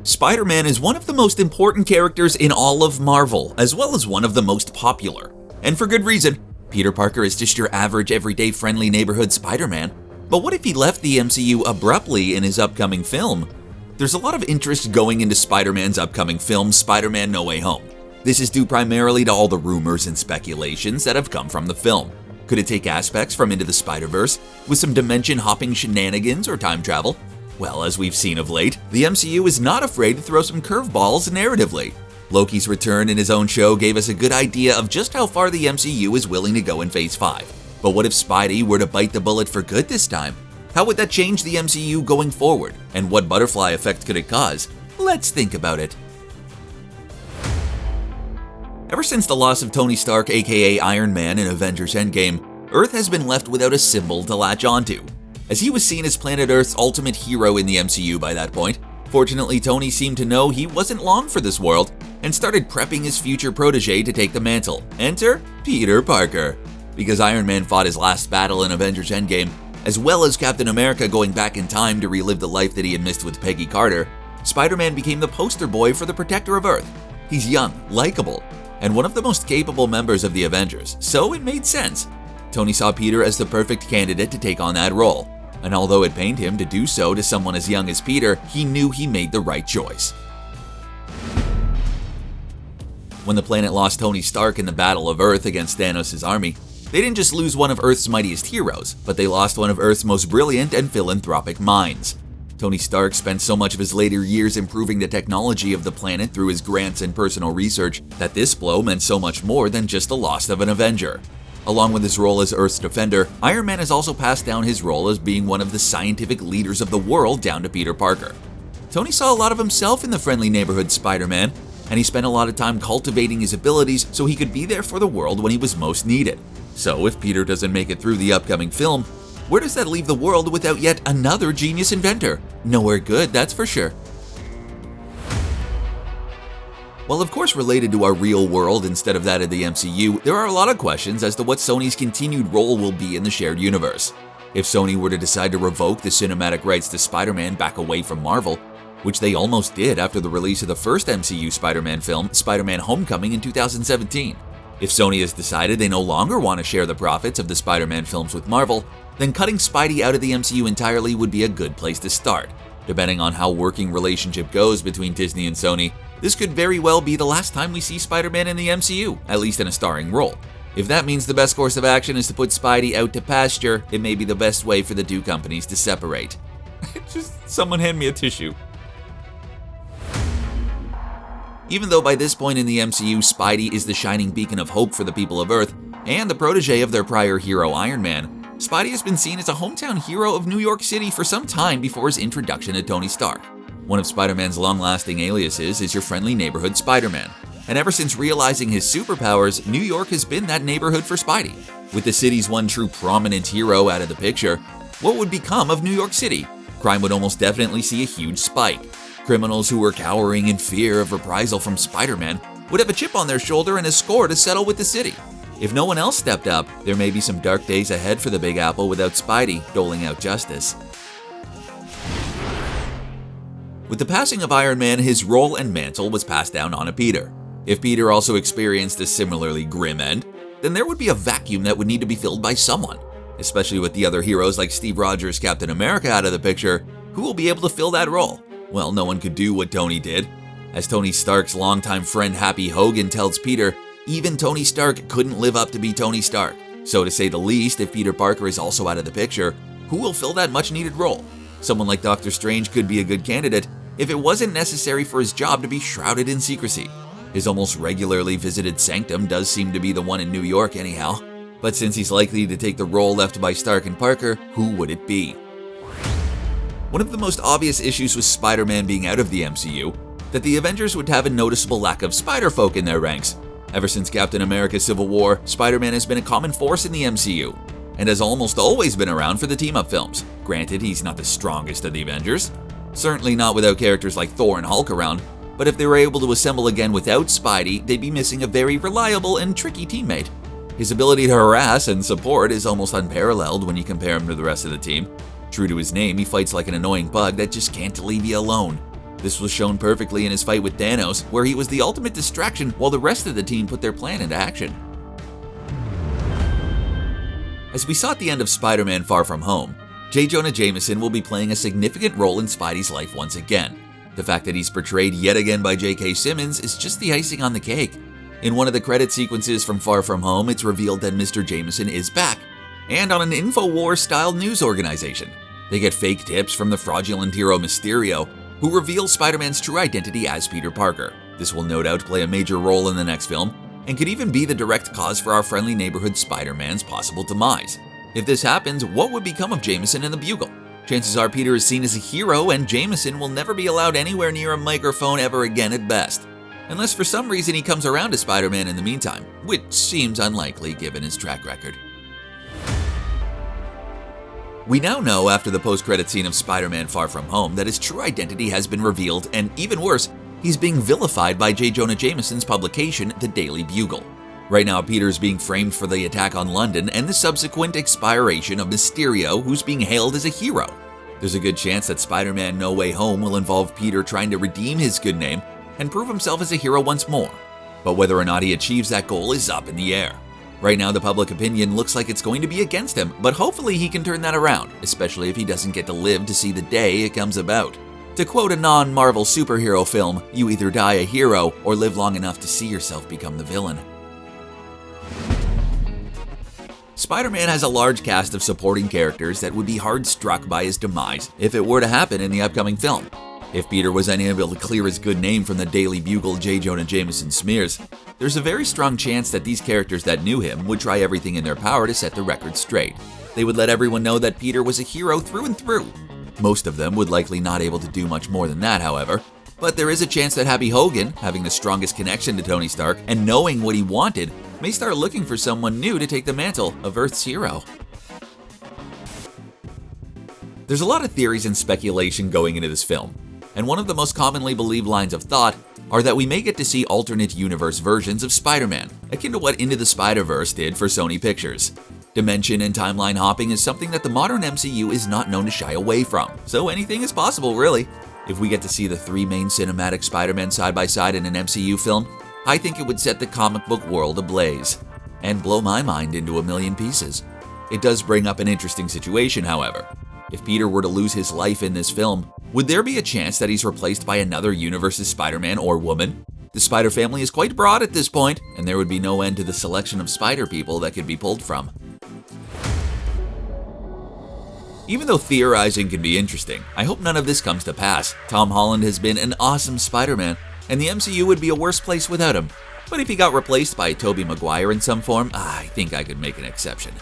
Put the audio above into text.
Spider-Man is one of the most important characters in all of Marvel, as well as one of the most popular. And for good reason. Peter Parker is just your average, everyday, friendly neighborhood Spider-Man. But what if he left the MCU abruptly in his upcoming film? There's a lot of interest going into Spider-Man's upcoming film, Spider-Man No Way Home. This is due primarily to all the rumors and speculations that have come from the film. Could it take aspects from Into the Spider-Verse, with some dimension-hopping shenanigans or time travel? Well, as we've seen of late, the MCU is not afraid to throw some curveballs narratively. Loki's return in his own show gave us a good idea of just how far the MCU is willing to go in Phase 5. But what if Spidey were to bite the bullet for good this time? How would that change the MCU going forward? And what butterfly effect could it cause? Let's think about it. Ever since the loss of Tony Stark, aka Iron Man, in Avengers Endgame, Earth has been left without a symbol to latch onto. As he was seen as planet Earth's ultimate hero in the MCU by that point, fortunately Tony seemed to know he wasn't long for this world and started prepping his future protege to take the mantle. Enter Peter Parker. Because Iron Man fought his last battle in Avengers Endgame, as well as Captain America going back in time to relive the life that he had missed with Peggy Carter, Spider-Man became the poster boy for the protector of Earth. He's young, likable, and one of the most capable members of the Avengers, so it made sense. Tony saw Peter as the perfect candidate to take on that role. And although it pained him to do so to someone as young as Peter, he knew he made the right choice. When the planet lost Tony Stark in the Battle of Earth against Thanos' army, they didn't just lose one of Earth's mightiest heroes, but they lost one of Earth's most brilliant and philanthropic minds. Tony Stark spent so much of his later years improving the technology of the planet through his grants and personal research that this blow meant so much more than just the loss of an Avenger. Along with his role as Earth's defender, Iron Man has also passed down his role as being one of the scientific leaders of the world down to Peter Parker. Tony saw a lot of himself in the friendly neighborhood Spider-Man, and he spent a lot of time cultivating his abilities so he could be there for the world when he was most needed. So if Peter doesn't make it through the upcoming film, where does that leave the world without yet another genius inventor? Nowhere good, that's for sure. While of course related to our real world instead of that of the MCU, there are a lot of questions as to what Sony's continued role will be in the shared universe. If Sony were to decide to revoke the cinematic rights to Spider-Man back away from Marvel, which they almost did after the release of the first MCU Spider-Man film, Spider-Man Homecoming in 2017. If Sony has decided they no longer want to share the profits of the Spider-Man films with Marvel, then cutting Spidey out of the MCU entirely would be a good place to start. Depending on how working relationship goes between Disney and Sony, this could very well be the last time we see Spider-Man in the MCU, at least in a starring role. If that means the best course of action is to put Spidey out to pasture, it may be the best way for the two companies to separate. Just someone hand me a tissue. Even though by this point in the MCU, Spidey is the shining beacon of hope for the people of Earth and the protege of their prior hero Iron Man, Spidey has been seen as a hometown hero of New York City for some time before his introduction to Tony Stark. One of Spider-Man's long-lasting aliases is your friendly neighborhood Spider-Man, and ever since realizing his superpowers, New York has been that neighborhood for Spidey. With the city's one true prominent hero out of the picture, what would become of New York City? Crime would almost definitely see a huge spike. Criminals who were cowering in fear of reprisal from Spider-Man would have a chip on their shoulder and a score to settle with the city. If no one else stepped up, there may be some dark days ahead for the Big Apple without Spidey doling out justice. With the passing of Iron Man, his role and mantle was passed down onto Peter. If Peter also experienced a similarly grim end, then there would be a vacuum that would need to be filled by someone. Especially with the other heroes like Steve Rogers' Captain America out of the picture, who will be able to fill that role? Well, no one could do what Tony did. As Tony Stark's longtime friend Happy Hogan tells Peter, even Tony Stark couldn't live up to be Tony Stark. So to say the least, if Peter Parker is also out of the picture, who will fill that much needed role? Someone like Doctor Strange could be a good candidate if it wasn't necessary for his job to be shrouded in secrecy. His almost regularly visited sanctum does seem to be the one in New York anyhow. But since he's likely to take the role left by Stark and Parker, who would it be? One of the most obvious issues with Spider-Man being out of the MCU, that the Avengers would have a noticeable lack of Spider-Folk in their ranks. Ever since Captain America Civil War, Spider-Man has been a common force in the MCU, and has almost always been around for the team-up films. Granted, he's not the strongest of the Avengers. Certainly not without characters like Thor and Hulk around, but if they were able to assemble again without Spidey, they'd be missing a very reliable and tricky teammate. His ability to harass and support is almost unparalleled when you compare him to the rest of the team. True to his name, he fights like an annoying bug that just can't leave you alone. This was shown perfectly in his fight with Thanos, where he was the ultimate distraction while the rest of the team put their plan into action. As we saw at the end of Spider-Man Far From Home, J. Jonah Jameson will be playing a significant role in Spidey's life once again. The fact that he's portrayed yet again by J.K. Simmons is just the icing on the cake. In one of the credit sequences from Far From Home, it's revealed that Mr. Jameson is back, and on an InfoWars-style news organization. They get fake tips from the fraudulent hero Mysterio, who reveals Spider-Man's true identity as Peter Parker. This will no doubt play a major role in the next film, and could even be the direct cause for our friendly neighborhood Spider-Man's possible demise. If this happens, what would become of Jameson and the Bugle? Chances are Peter is seen as a hero, and Jameson will never be allowed anywhere near a microphone ever again at best. Unless for some reason he comes around to Spider-Man in the meantime, which seems unlikely given his track record. We now know after the post-credit scene of Spider-Man Far From Home that his true identity has been revealed, and even worse, he's being vilified by J. Jonah Jameson's publication, The Daily Bugle. Right now, Peter's being framed for the attack on London and the subsequent expiration of Mysterio, who's being hailed as a hero. There's a good chance that Spider-Man No Way Home will involve Peter trying to redeem his good name and prove himself as a hero once more. But whether or not he achieves that goal is up in the air. Right now, the public opinion looks like it's going to be against him, but hopefully he can turn that around, especially if he doesn't get to live to see the day it comes about. To quote a non-Marvel superhero film, you either die a hero or live long enough to see yourself become the villain. Spider-Man has a large cast of supporting characters that would be hard struck by his demise if it were to happen in the upcoming film. If Peter was unable to clear his good name from the Daily Bugle J. Jonah Jameson smears, there's a very strong chance that these characters that knew him would try everything in their power to set the record straight. They would let everyone know that Peter was a hero through and through. Most of them would likely not able to do much more than that, however, but there is a chance that Happy Hogan, having the strongest connection to Tony Stark and knowing what he wanted, may start looking for someone new to take the mantle of Earth's hero. There's a lot of theories and speculation going into this film, and one of the most commonly believed lines of thought are that we may get to see alternate universe versions of Spider-Man, akin to what Into the Spider-Verse did for Sony Pictures. Dimension and timeline hopping is something that the modern MCU is not known to shy away from, so anything is possible, really. If we get to see the three main cinematic Spider-Man side by side in an MCU film, I think it would set the comic book world ablaze, and blow my mind into a million pieces. It does bring up an interesting situation, however. If Peter were to lose his life in this film, would there be a chance that he's replaced by another universe's Spider-Man or woman? The Spider family is quite broad at this point, and there would be no end to the selection of Spider people that could be pulled from. Even though theorizing can be interesting, I hope none of this comes to pass. Tom Holland has been an awesome Spider-Man, and the MCU would be a worse place without him. But if he got replaced by Tobey Maguire in some form, I think I could make an exception.